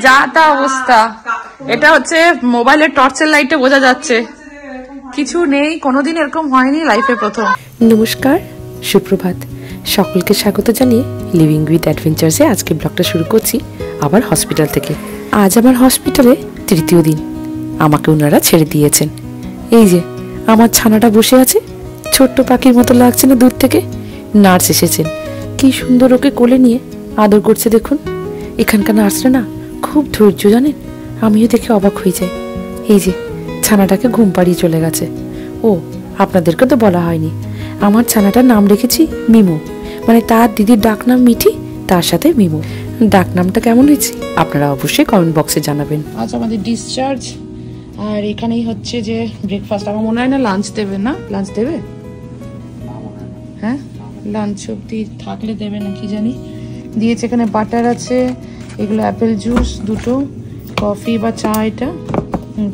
যা তা অবস্থা। এটা হচ্ছে মোবাইলের টর্চের লাইটে বোঝা যাচ্ছে কিছু নেই, কোনোদিন এরকম হয়নি, লাইফে প্রথম। নমস্কার, সুপ্রভাত, সকলকে স্বাগত জানিয়ে লিভিং উইথ অ্যাডভেঞ্চার্সে আজকে ব্লগটা শুরু করছি আবার হসপিটাল থেকে। আজ আমার হসপিটালে তৃতীয় দিন, আমাকে ওনারা ছেড়ে দিয়েছেন। এই যে আমার ছানাটা বসে আছে, ছোট্ট পাখির মতো লাগছে না দূর থেকে। নার্স এসেছেন, কি সুন্দর ওকে কোলে নিয়ে আদর করছে দেখুন। এখানকার নার্সরা না খুব ধৈর্য জানেন, আমিও দেখে অবাক হয়ে যাই। এই যে ছানাটাকে ঘুম পাড়িয়ে চলে গেছে। ও আপনাদেরকে তো বলা হয়নি, আমার ছানাটার নাম রেখেছি মিমু, মানে তার দিদির ডাক নাম মিঠি, তার সাথে মিমু। ডাক নামটা কেমন হয়েছে আপনারা অবশ্যই কমেন্ট বক্সে জানাবেন। আজ আমাদের ডিসচার্জ, আর এখানেই হচ্ছে যে ব্রেকফাস্ট। আমার মনে হয় না লাঞ্চ দেবে, না লাঞ্চ দেবে? হ্যাঁ, লাঞ্চ অব্দি থাকলে দেবে না কি জানি। দিয়েছে এখানে বাটার আছে, এগুলো অ্যাপেল জুস দুটো, কফি বা চা, এটা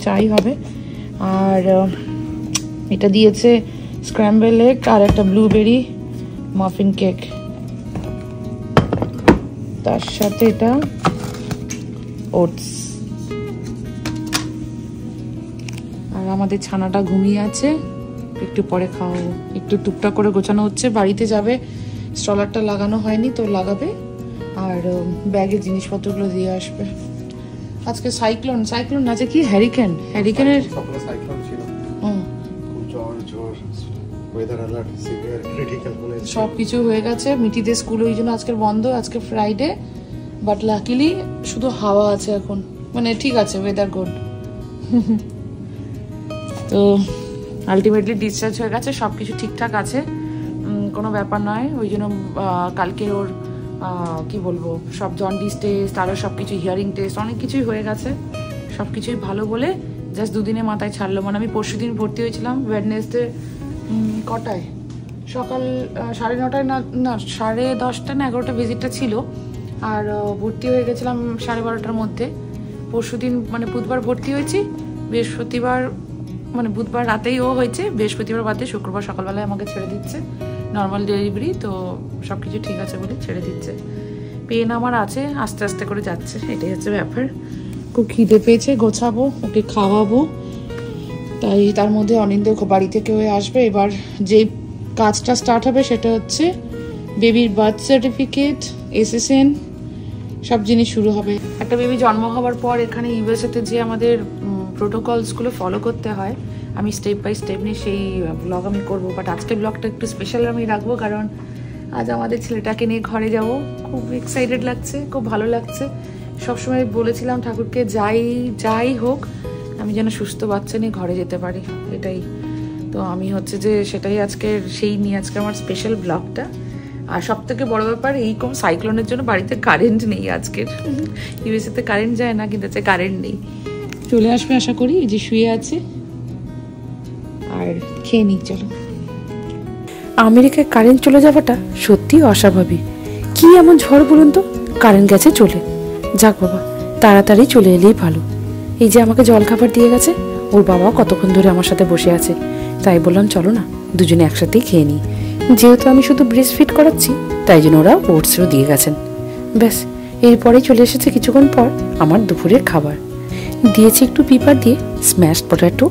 চাই হবে, আর এটা দিয়েছে স্ক্র্যাম্বল এগ আর একটা ব্লুবেরি মাফিন কেক, তার সাথে এটা ওটস। আর আমাদের ছানাটা ঘুমিয়ে আছে, একটু পরে খাওয়াবো। একটু টুকটাক করে গোছানো হচ্ছে, বাড়িতে যাবে, স্ট্রলারটা লাগানো হয়নি তো লাগাবে, আর ব্যাগে জিনিসপত্রগুলো দিয়ে আসবে। আজকে সাইক্লোন আছে কি হ্যারিকেন, হ্যারিকেনের সবকিছু হয়ে গেছে। মিটিদের স্কুল ওই জন্য আজকে বন্ধ, আজকে ফ্রাইডে, বাট লাকিলি শুধু হাওয়া আছে এখন, মানে ঠিক আছে, ওয়েদার গুড। তো আলটিমেটলি ডিসচার্জ হয়ে গেছে, সবকিছু ঠিকঠাক আছে, কোনো ব্যাপার নয়। ওই জন্য কালকে ওর কি বলবো, সব জন্ডিস টেস্ট, আরও সব কিছু হিয়ারিং টেস্ট, অনেক কিছুই হয়ে গেছে, সব কিছুই ভালো বলে জাস্ট দুদিনের মাথায় ছাড়লো। মানে আমি পরশু দিন ভর্তি হয়েছিলাম ওয়েডনেসডে, কটায়, সকাল 9:30 না 10:30 না 11টা ভিজিটটা ছিল, আর ভর্তি হয়ে গেছিলাম 12:30টার মধ্যে। পরশু দিন মানে বুধবার ভর্তি হয়েছি, বৃহস্পতিবার মানে বুধবার রাতেই ও হয়েছে, বৃহস্পতিবার বাদে শুক্রবার সকালবেলায় আমাকে ছেড়ে দিচ্ছে, নর্মাল ডেলিভারি, তো সব কিছু ঠিক আছে বলে ছেড়ে দিচ্ছে। পেন আমার আছে, আস্তে আস্তে করে যাচ্ছে, এটাই হচ্ছে ব্যাপার। খুব খিদে পেয়েছে, গোছাবো, ওকে খাওয়াবো, তাই তার মধ্যে অনিন্দ বাড়ি থেকে হয়ে আসবে। এবার যে কাজটা স্টার্ট হবে সেটা হচ্ছে বেবির বার্থ সার্টিফিকেট, SSN, সব জিনিস শুরু হবে। একটা বেবি জন্ম হওয়ার পর এখানে ইউএসএতে যে আমাদের প্রোটোকলসগুলো ফলো করতে হয়, আমি স্টেপ বাই স্টেপ নিয়ে সেই ব্লগ আমি করবো। বাট আজকের ব্লগটা একটু স্পেশাল আমি রাখবো, কারণ আজ আমাদের ছেলেটাকে নিয়ে ঘরে যাব। খুব এক্সাইটেড লাগছে, খুব ভালো লাগছে। সবসময় বলেছিলাম ঠাকুরকে যাই হোক আমি যেন সুস্থ বাচ্চা নিয়ে ঘরে যেতে পারি, এটাই। তো আমি হচ্ছে যে সেটাই আজকে সেই নিয়ে আজকে আমার স্পেশাল ব্লগটা। আর সব থেকে বড় ব্যাপার, এইরকম সাইক্লোনের জন্য বাড়িতে কারেন্ট নেই আজকের। ইউএসএতে কারেন্ট যায় না, কিন্তু আজকে কারেন্ট নেই, চলে আসবে আশা করি। এই যে শুয়ে আছে, আর খেয়ে নিই চলো। আমেরিকায় কারেন্ট চলে যাওয়াটা সত্যি অস্বাভাবিক। কি এমন ঝড় বলুন তো, কারেন্ট গেছে চলে। যাক বাবা, তাড়াতাড়ি চলে এলেই ভালো। এই যে আমাকে জল খাবার দিয়ে গেছে, ওর বাবাও কতক্ষণ ধরে আমার সাথে বসে আছে, তাই বললাম চলো না দুজনে একসাথেই খেয়ে নিই। যেহেতু আমি শুধু ব্রেস্ট ফিড করাচ্ছি, তাই জন্য ওরা ওটসও দিয়ে গেছেন। ব্যাস, এরপরেই চলে এসেছে কিছুক্ষণ পর আমার দুপুরের খাবার। দিয়েছি একটু পেপার দিয়ে স্ম্যাশড পটেটো,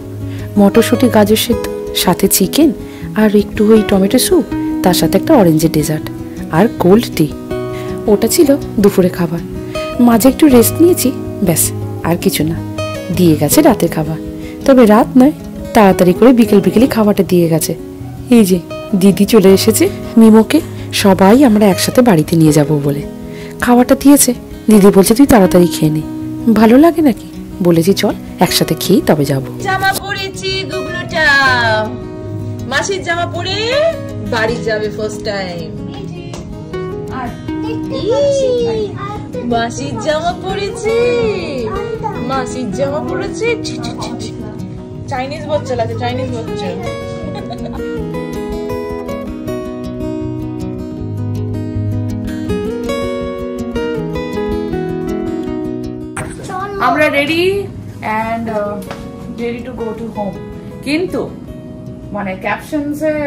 মটরশুঁটি, গাজর সেদ্ধ, সাথে চিকেন, আর একটু ওই টমেটো স্যুপ, তার সাথে একটা অরেঞ্জের ডেজার্ট আর কোল্ড টি। ওটা ছিল দুপুরে খাবার। মাঝে একটু রেস্ট নিয়েছি, ব্যাস আর কিছু না। দিয়ে গেছে রাতের খাবার, তবে রাত নয়, তাড়াতাড়ি করে বিকেলই খাবারটা দিয়ে গেছে। এই যে দিদি চলে এসেছে, মিমোকে সবাই আমরা একসাথে বাড়িতে নিয়ে যাব বলে খাবারটা দিয়েছে। দিদি বলছে তুই তাড়াতাড়ি খেয়ে নে, ভালো লাগে নাকি? বলেছি চল একসাথে খেয়ে তবে যাবো। জামা পরেছি গুগলুটা, মাসির জামা পরে বাড়ি যাবে ফার্স্ট টাইম। মাসির জামা পরেছি, মাসির জামা পরেছি। চাইনিজ বাচ্চা লাগে, চাইনিজ বাচ্চা। আমরা ready and ready to go to home. কিন্তু মানে ক্যাপশনসের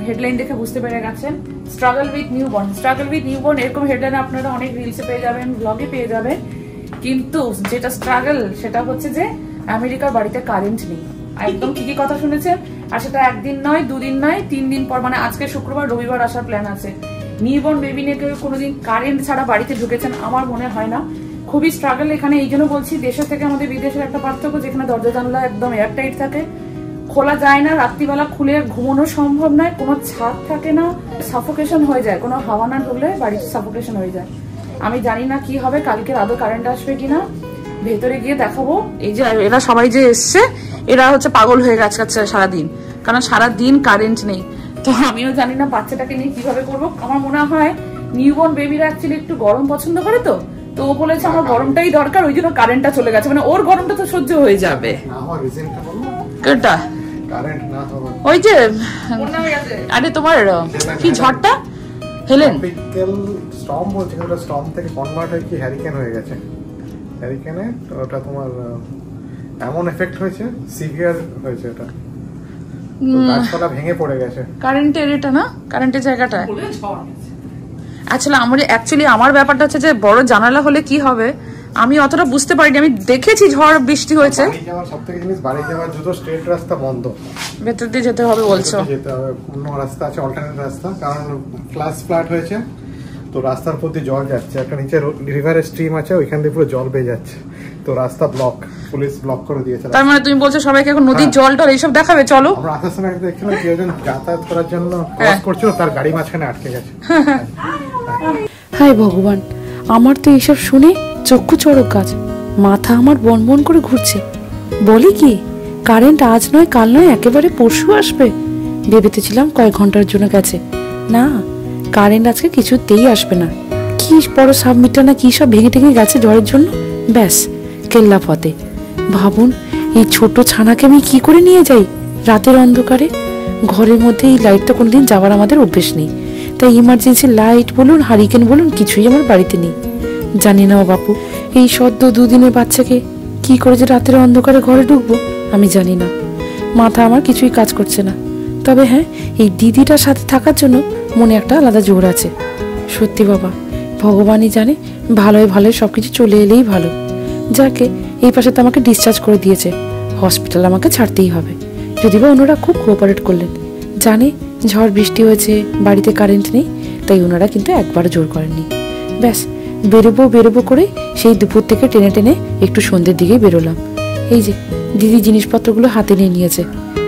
হেডলাইন দেখে বুঝতে পেরে গেছেন struggle with newborn. Struggle with newborn এরকম হেডলাইন আপনারা অনেক রিলসে পেয়ে যাবেন, ব্লগে পেয়ে যাবেন, কিন্তু যেটা স্ট্রাগল সেটা হচ্ছে যে আমেরিকার বাড়িতে কারেন্ট নেই। একদম ঠিকই কথা শুনেছেন। আর সেটা একদিন নয়, দুদিন নয়, 3 দিন পর, মানে আজকে শুক্রবার, রবিবার আসার প্ল্যান আছে। নিউবর্ন বেবি নিয়ে কেউ কোনোদিন কারেন্ট ছাড়া বাড়িতে ঢুকেছেন আমার মনে হয় না। খুবই স্ট্রাগল এখানে। এই জন্য বলছি দেশের থেকে আমাদের বিদেশের একটা পার্থক্য, যেখানে দরজা জানলা একদম এয়ারটাইট থাকে, খোলা যায় না, রাত্রিবেলা খুলে ঘুমানো সম্ভব নয়, কোনো ছাদ থাকে না, সাফোকেশন হয়ে যায়, কোনো হাওয়া না ঢুকলে বাড়িতে সাফোকেশন হয়ে যায়। আমি জানি না কি হবে, কালকে আদৌ কারেন্ট আসবে কিনা, ভেতরে গিয়ে দেখাবো। এই যে এরা সবাই যে এসছে, এরা হচ্ছে পাগল হয়ে গেছে সারাদিন, কারণ সারাদিন কারেন্ট নেই। তো আমিও জানি না বাচ্চাটাকে নিয়ে কিভাবে করবো। আমার মনে হয় নিউবর্ন বেবিরা অ্যাকচুয়ালি একটু গরম পছন্দ করে, তো ও বলেছে আমার গরমটাই দরকার, ওই জন্য কারেন্টটা চলে গেছে, মানে ওর গরমটা তো সহ্য হয়ে যাবে। কোনটা? ওই যে আরে তোমার কি ঝড়টা হেলেন স্টর্ম বলছে, ওটা স্টর্ম থেকে কনভার্ট হয়ে কি হ্যারিকেন হয়ে গেছে। হ্যারিকেনে ওটা তোমার এমন এফেক্ট হয়েছে, সিভিয়ার হয়েছে, ওটা গাছপালা ভেঙে পড়ে গেছে। কারেন্টের এটা না, কারেন্টের জায়গাটা অ্যাকচুয়ালি আমার ব্যাপারটা হচ্ছে যে বড় জানালা হলে কি হবে আমি অতটা বুঝতে পারিনি। আমি দেখেছি ঝড় বৃষ্টি হয়েছে। সবথেকে জিনিস বাড়ি যাওয়ার দুটো স্ট্রেট রাস্তা বন্ধ, ভেতর দিয়ে যেতে হবে বলছো? যেতে হবে, অন্য রাস্তা আছে, অল্টারনেট রাস্তা, কারণ ফ্ল্যাট হয়েছে তো রাস্তার প্রতি জল যাচ্ছে, একটা নিচে রিভারের স্ট্রিম আছে, ওইখান দিয়ে পুরো জল বেয়ে যাচ্ছে, তো রাস্তা ব্লক, পুলিশ ব্লক করে দিয়েছে। তার মানে তুমি বলছো সবাইকে এখন নদীর জল টল এইসব দেখাবে? চলো। আমরা আসার সময় দেখছিলাম কি একজন যাতায়াত করার জন্য ক্রস করছিল, তার গাড়ি মাঝখানে আটকে গেছে। হায় ভগবান, আমার তো এইসব শুনে চক্ষু চড়ক গাছ, মাথা আমার বনবন করে ঘুরছে। বলি কি, কারেন্ট আজ নয় কাল নয় একেবারে পরশু আসবে। ভেবেতেছিলাম কয়েক ঘন্টার জন্য গেছে, না কারেন্ট আজকে কিছুতেই আসবে না। কি বড় সাবমিটার না কি সব ভেঙে টেঙে গেছে ঝড়ের জন্য, ব্যাস কেল্লা ফতে। ভাবুন এই ছোট ছানাকে আমি কি করে নিয়ে যাই রাতের অন্ধকারে। ঘরের মধ্যে এই লাইটটা কোনোদিন যাওয়ার আমাদের অভ্যেস নেই, তাই ইমার্জেন্সি লাইট বলুন হারিকেন বলুন কিছুই আমার বাড়িতে নেই। জানি না বাপু, এই সদ্য 2 দিনের বাচ্চাকে কি করে যে রাতের অন্ধকারে ঘরে ঢুকবো আমি জানি না। মাথা আমার কিছুই কাজ করছে না। তবে হ্যাঁ, এই দিদিটার সাথে থাকার জন্য মনে একটা আলাদা জোর আছে। সত্যি বাবা, ভগবানই জানে, ভালোই ভালোই সবকিছু চলে এলেই ভালো। যাকে এই পাশে তো আমাকে ডিসচার্জ করে দিয়েছে, হসপিটাল আমাকে ছাড়তেই হবে। যদি বা ওনারা খুব কোঅপারেট করলেন, জানে ঝড় বৃষ্টি হয়েছে, বাড়িতে কারেন্ট নেই, তাই ওনারা কিন্তু একবারও জোর করেননি। ব্যাস বেরোবো করে সেই দুপুর থেকে টেনে টেনে একটু সন্ধ্যের দিকেই বেরোলাম। এই যে দিদি জিনিসপত্রগুলো হাতে নিয়ে নিয়েছে,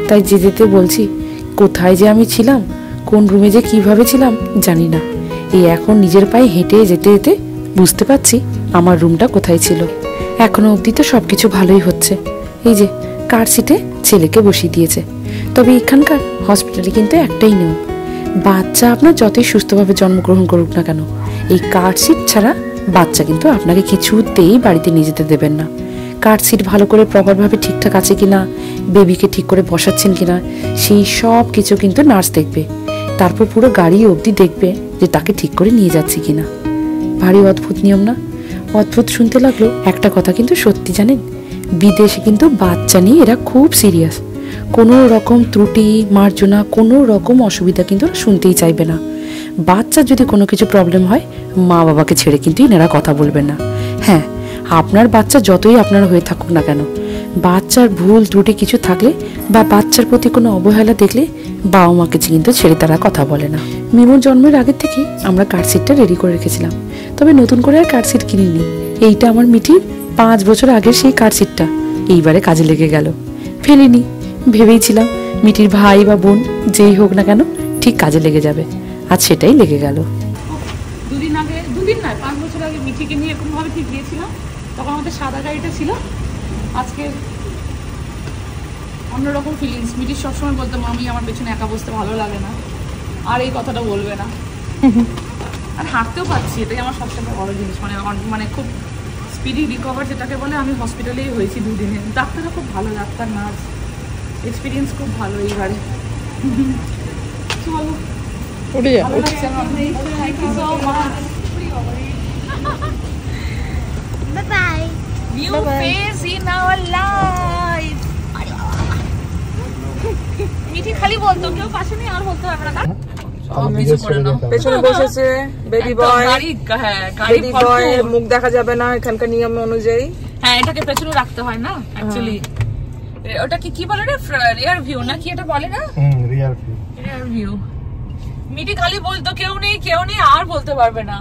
তাই যেতে বলছি। কোথায় যে আমি ছিলাম, কোন রুমে যে কিভাবে ছিলাম জানি না। এই এখন নিজের পায়ে হেঁটে যেতে যেতে বুঝতে পারছি আমার রুমটা কোথায় ছিল। এখনো অবধি তো সবকিছু ভালোই হচ্ছে। এই যে কার সিটে ছেলেকে বসিয়ে দিয়েছে। তবে এখানকার হসপিটালে কিন্তু একটাই নিয়ম, বাচ্চা আপনার যতই সুস্থভাবে জন্মগ্রহণ করুক না কেন, এই কার সিট ছাড়া বাচ্চা কিন্তু আপনাকে কিছুতেই বাড়িতে নিয়ে যেতে দেবেন না। কার সিট ভালো করে প্রপারভাবে ঠিকঠাক আছে কিনা, বেবিকে ঠিক করে বসাচ্ছেন কিনা, সেই সব কিছু কিন্তু নার্স দেখবে। তারপর পুরো গাড়ি অবধি দেখবে যে তাকে ঠিক করে নিয়ে যাচ্ছে কিনা। ভারী অদ্ভুত নিয়ম না? অদ্ভুত শুনতে লাগলো, একটা কথা কিন্তু সত্যি জানেন, বিদেশে কিন্তু বাচ্চা নিয়ে এরা খুব সিরিয়াস। কোনো রকম ত্রুটি মার্জনা, কোনো রকম অসুবিধা কিন্তু শুনতেই চাইবে না। বাচ্চার যদি কোনো কিছু প্রবলেম হয়, মা বাবাকে ছেড়ে কিন্তু এনারা কথা বলবেন না। হ্যাঁ, আপনার বাচ্চা যতই আপনার হয়ে থাকুক না কেন, বাচ্চার ভুল ত্রুটি কিছু থাকলে বা বাচ্চার প্রতি কোনো অবহেলা দেখলে বাবা মাকে কিন্তু ছেড়ে তারা কথা বলে না। মিমোর জন্মের আগের থেকেই আমরা কার্ডশিটটা রেডি করে রেখেছিলাম, তবে নতুন করে আর কার্ডশিট কিনিনি। এইটা আমার মিঠির 5 বছর আগের সেই কার্ডশিটটা এইবারে কাজে লেগে গেল। ফেলিনি, ভেবেইছিলাম মিঠির ভাই বা বোন যেই হোক না কেন ঠিক কাজে লেগে যাবে, আজ সেটাই লেগে গেল। 2 দিন নয় 5 বছর আগে মিঠিকে নিয়ে এরকম ভাবে ঠিক গিয়েছিলাম, তখন আমাদের সাদা গাড়িটা ছিল। আজকে অন্যরকম ফিলিংস। মিঠির সবসময় বলতাম আমি আমার পেছনে একা বসতে ভালো লাগে না, আর এই কথাটা বলবে না। আর হাঁটতেও পাচ্ছি, এটাই আমার সবসময় বড় জিনিস। মানে খুব স্পিডি রিকভার যেটাকে বলে, আমি হসপিটালেই হয়েছি 2 দিনে। ডাক্তাররা খুব ভালো, ডাক্তার নার্স এক্সপিরিয়েন্স খুব ভালো এইবারে। চলো thank you so much. Bye-bye. New phase in our life. Mithi খালি বলতো, কেউ পাশে নেই আর বলতে হবে না। সব কিছু করে নাও। পেছনে বসেছে বেবি বয়, গাড়ি, হ্যাঁ গাড়ি বয়, মুখ দেখা যাবে না এখানকার নিয়ম অনুযায়ী। হ্যাঁ এটাকে পেছনে রাখতে হয় না অ্যাকচুয়ালি। ওটা কি বলে রে, রিয়ার ভিউ না কি এটা বলে না? Rear view, rear view. Mithi খালি বলতো কেউ নেই আর বলতে পারবে না।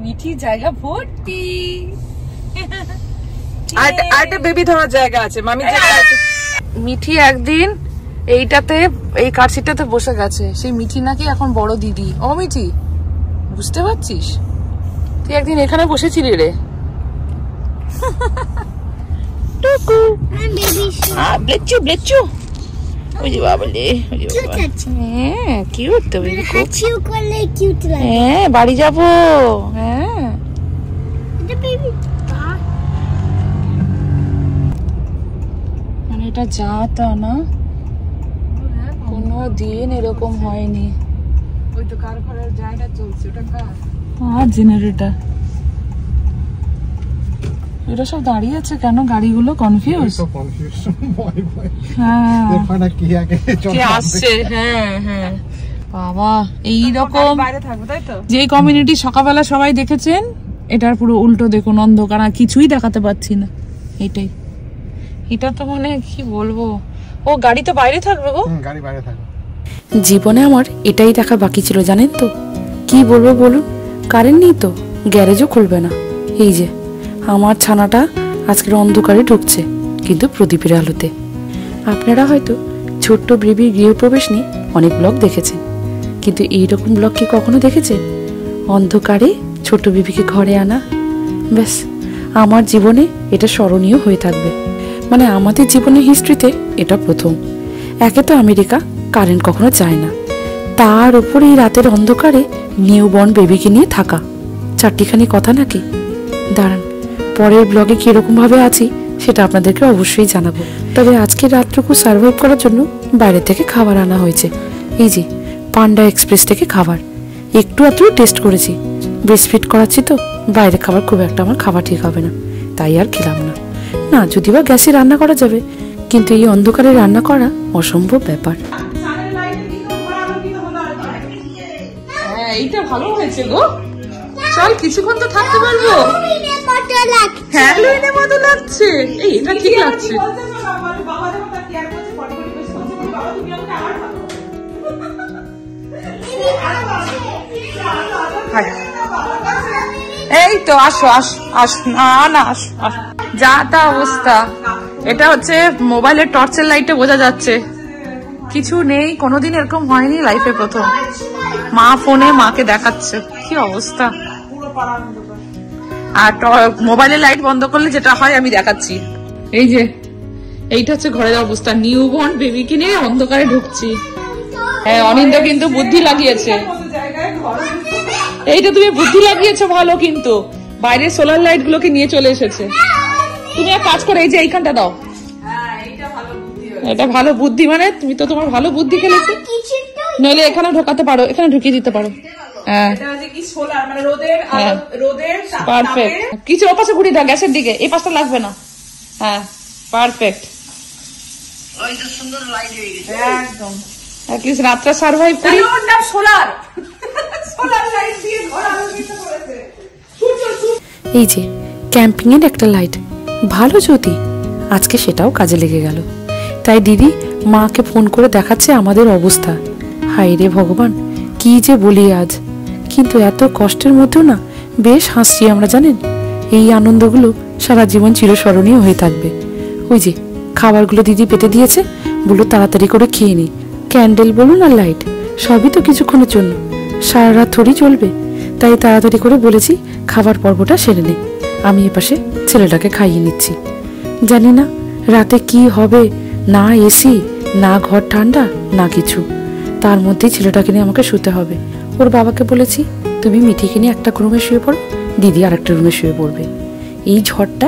মিঠি জায়গা ভর্তি। আর একটা বেবি ধরার জায়গা আছে, মামি জায়গা আছে। মিঠি একদিন এইটাতে, এই কারসিটটাতে বসে গেছে। সেই মিঠি নাকি এখন বড় দিদি। ও মিঠি, বুঝতে পারছিস? তুই একদিন এখানে বসেছিলি রে। টুকু ব্লেচু ব্লেচু। ওই যে বাবা রে, হ্যাঁ কিউট তো বেবি, খুব হ্যাঁ বাড়ি যাবো। হ্যাঁ মানে এটা যা তা না, কোনো দিন এরকম হয়নি। ওই তো কার ঘরের জায়গা চলছে, ওটা কার? আর জেনারেটর এটা সব দাঁড়িয়ে আছে কেন? গাড়িগুলো কনফিউজ। হ্যাঁ কে আসছে? হ্যাঁ হ্যাঁ বাবা, এইরকম বাইরে থাকবে তাই তো। যে কমিউনিটি সকালবেলা সবাই দেখেছেন, এটার পুরো উল্টো দেখুন, অন্ধকার, কিছুই দেখাতে পাচ্ছি না। এটাই, এটা তো মানে কি বলবো। ও গাড়ি তো বাইরে থাকবে গো, গাড়ি বাইরে থাকবে। জীবনে আমার এটাই দেখা বাকি ছিল জানেন তো। কি বলবো বলুন, কারেন্ট নেই তো, গ্যারেজও খুলবে না। এই যে আমার ছানাটা আজকের অন্ধকারে ঢুকছে, কিন্তু প্রদীপের আলোতে। আপনারা হয়তো ছোট্ট বেবির গৃহপ্রবেশ নিয়ে অনেক ব্লগ দেখেছেন, কিন্তু এইরকম ব্লগ কি কখনো দেখেছেন? অন্ধকারে ছোট্ট বেবিকে ঘরে আনা, ব্যাস আমার জীবনে এটা স্মরণীয় হয়ে থাকবে। মানে আমাদের জীবনের হিস্ট্রিতে এটা প্রথম। একে তো আমেরিকা কারেন্ট কখনো যায় না, তার উপরে এই রাতের অন্ধকারে নিউবর্ন বেবিকে নিয়ে থাকা, চারটিখানি কথা নাকি। দাঁড়ান, পরের ব্লগে কিরকম ভাবে আছি সেটা আপনাদেরকে অবশ্যই জানাবো। তবে আজকের রাতটুকু সার্ভাইভ করার জন্য বাইরে থেকে খাবার আনা হয়েছে। এই যে পান্ডা এক্সপ্রেস থেকে খাবার, একটু টেস্ট করেছি। ব্রেস্টফিড করাচ্ছি তো, বাইরে খাবার খুব একটা আমার খাওয়া ঠিক হবে না, তাই আর খেলাম না। না যদি বা গ্যাসে রান্না করা যাবে, কিন্তু এই অন্ধকারে রান্না করা অসম্ভব ব্যাপার। হ্যাঁ এইটা ভালো হয়েছে গো। চল কিছুক্ষণ তো থাকতে পারবো। হ্যালোইনের মতো লাগছে। এই এটা ঠিক লাগছে। এই তো আসো আসো আসো, না আসো আসো। যা তা অবস্থা। এটা হচ্ছে মোবাইলের টর্চের লাইটে বোঝা যাচ্ছে কিছু নেই, কোনোদিন এরকম হয়নি, লাইফে প্রথম। মা ফোনে মাকে দেখাচ্ছে কি অবস্থা। আর মোবাইলের লাইট বন্ধ করলে যেটা হয় আমি দেখাচ্ছি। এই যে এইটা হচ্ছে ঘরের অবস্থা, নিউবর্ন বেবিকে নিয়ে অন্ধকারে ঢুকছি। হ্যাঁ অনিন্দা কিন্তু বুদ্ধি লাগিয়েছে, এইটা তুমি বুদ্ধি লাগিয়েছো ভালো, কিন্তু বাইরের সোলার লাইট গুলোকে নিয়ে চলে এসেছে। তুমি এক কাজ করো, এই যে এইখানটা দাও। এটা ভালো বুদ্ধি, মানে তুমি তো তোমার ভালো বুদ্ধি খেলেছো। নইলে এখানে ঢোকাতে পারো, এখানে ঢুকিয়ে দিতে পারো। হ্যাঁ পারফেক্ট। কিছু ও পাশে ঘুরিয়ে দাও গ্যাসের দিকে, এই পাশটা লাগবে না। হ্যাঁ পারফেক্ট, একদম। অ্যাটলিস্ট রাতটা সার্ভাইভ করি। সোলার লাইট দিয়ে ঘর আলোকিত করেছে। এই যে ক্যাম্পিং এর একটা লাইট, ভালো যদি আজকে সেটাও কাজে লেগে গেল। তাই দিদি মাকে ফোন করে দেখাচ্ছে আমাদের অবস্থা। হায় রে ভগবান, কি যে বলি আজ। কিন্তু এত কষ্টের মধ্যেও না বেশ হাসছি আমরা, জানেন। এই আনন্দগুলো সারা জীবন চিরস্মরণীয় হয়ে থাকবে। ওই যে খাবারগুলো দিদি পেতে দিয়েছে, বললো তাড়াতাড়ি করে খেয়ে নি। ক্যান্ডেল বলুন আর লাইট সবই তো কিছুক্ষণের জন্য, সারা রাত থোড়ি চলবে। তাই তাড়াতাড়ি করে বলেছি খাবার পর্বটা সেরে নে। আমি এপাশে ছেলেটাকে খাইয়ে নিচ্ছি। জানি না রাতে কি হবে, না এসি, না ঘর ঠান্ডা, না কিছু। তার মধ্যেই ছেলেটাকে নিয়ে আমাকে শুতে হবে। ওর বাবাকে বলেছি তুমি মিঠিকে নিয়ে একটা রুমে শুয়ে পড়ো, দিদি আর একটা রুমে শুয়ে পড়বে। এই ঝড়টা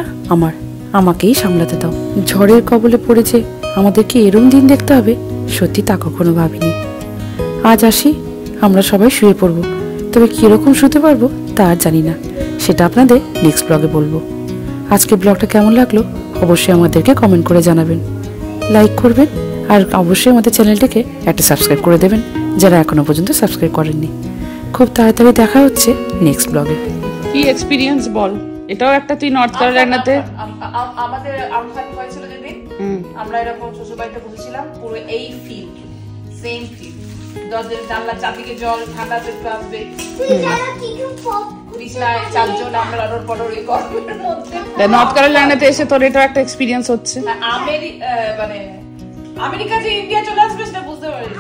আমাকেই সামলাতে দাও। ঝড়ের কবলে পড়েছে আমাদেরকে এরম দিন দেখতে হবে, সত্যি তা কখনো ভাবিনি। আজ আসি, আমরা সবাই শুয়ে পড়বো। তবে কিরকম শুতে পারবো তা আর জানি না, সেটা আপনাদের নেক্সট ব্লগে বলবো। আজকে ব্লগটা কেমন লাগলো অবশ্যই আমাদেরকে কমেন্ট করে জানাবেন, লাইক করবেন আর অবশ্যই আমাদের চ্যানেলটিকে একটা সাবস্ক্রাইব করে দেবেন যারা এখনো পর্যন্ত সাবস্ক্রাইব করেননি। খুব তাড়াতাড়ি দেখা হচ্ছে নেক্সট ব্লগে। কি এক্সপিরিয়েন্স বল? এটাও একটা তুই নর্থ ক্যারোলাইনাতে আমাদের আমফান হয়েছিল যেদিন আমরা এরকম শ্বশুরবাড়িতে বসেছিলাম, পুরো এই ফিল সেম ফিল। দরজার জানলা চারদিকে জল, ঠান্ডা চলতে আসবে, বিছনায় চারজন আমরা লড়র পড়র এই গরমের মধ্যে। নর্থ ক্যারোলাইনাতে এসে তোর এটাও একটা এক্সপিরিয়েন্স হচ্ছে। মানে আমেরিকা যে ইন্ডিয়া চলে আসবে সেটা বুঝতে পারিনি।